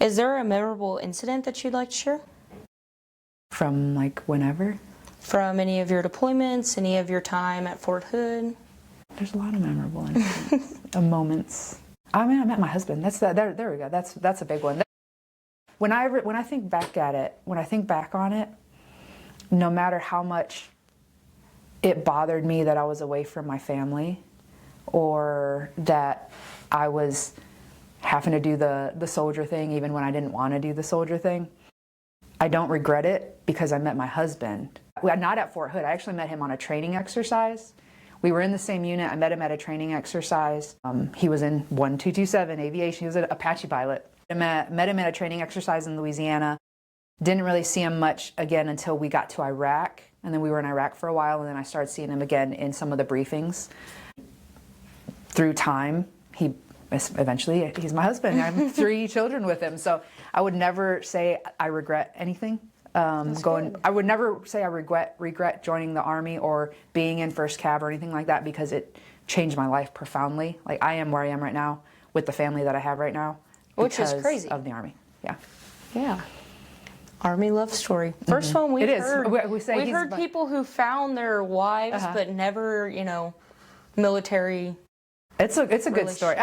Is there a memorable incident that you'd like to share? From like whenever? From any of your deployments, any of your time at Fort Hood? There's a lot of memorable incidents, moments. I mean, I met my husband. There we go. That's a big one. When I think back at it, when I think back on it, no matter how much it bothered me that I was away from my family, or that I was having to do the soldier thing even when I didn't want to do the soldier thing, I don't regret it because I met my husband. Not at Fort Hood. I actually met him on a training exercise. We were in the same unit. I met him at a training exercise. He was in 1227 aviation. He was an Apache pilot. I met him at a training exercise in Louisiana. Didn't really see him much again until we got to Iraq. And then we were in Iraq for a while, and then I started seeing him again in some of the briefings. Through time, eventually he's my husband. I have 3 children with him. So I would never say I regret anything. I would never say I regret joining the Army or being in 1st Cav or anything like that, because it changed my life profoundly. Like, I am where I am right now with the family that I have right now. Which is crazy. Of the Army. Yeah. Yeah. Army love story. First one we've heard. We've heard people who found their wives but never, military. It's a good story.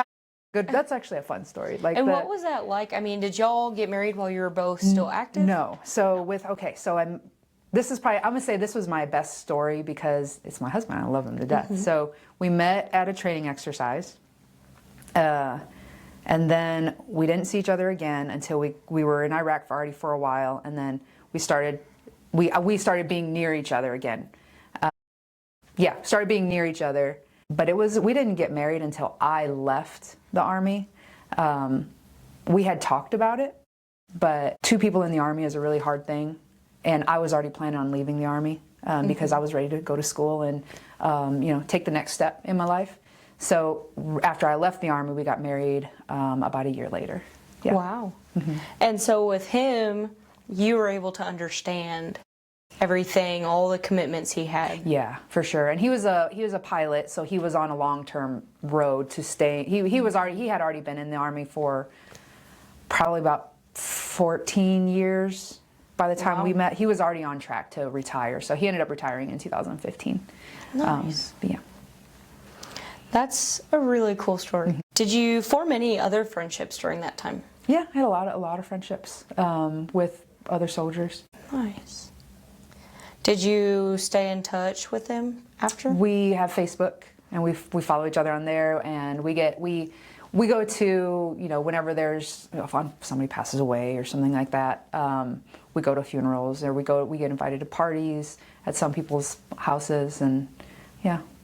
Good. That's actually a fun story. And what was that like? I mean, did y'all get married while you were both still active? No. So I'm gonna say this was my best story because it's my husband. I love him to death. So we met at a training exercise, and then we didn't see each other again until we were in Iraq for a while, and then we started being near each other again. Started being near each other. But we didn't get married until I left the Army. We had talked about it, but 2 people in the Army is a really hard thing. And I was already planning on leaving the Army because I was ready to go to school and, take the next step in my life. So after I left the Army, we got married about a year later. Yeah. Wow. And so with him, you were able to understand everything, all the commitments he had. Yeah, for sure. And he was a pilot, so he was on a long-term road to stay. He had already been in the Army for probably about 14 years by the time we met. He was already on track to retire, so he ended up retiring in 2015. Nice. Yeah. That's a really cool story. Did you form any other friendships during that time? Yeah, I had a lot of friendships with other soldiers. Nice. Did you stay in touch with them after? We have Facebook, and we follow each other on there, and we go to, whenever there's, if somebody passes away or something like that, we go to funerals, or we get invited to parties at some people's houses, and yeah.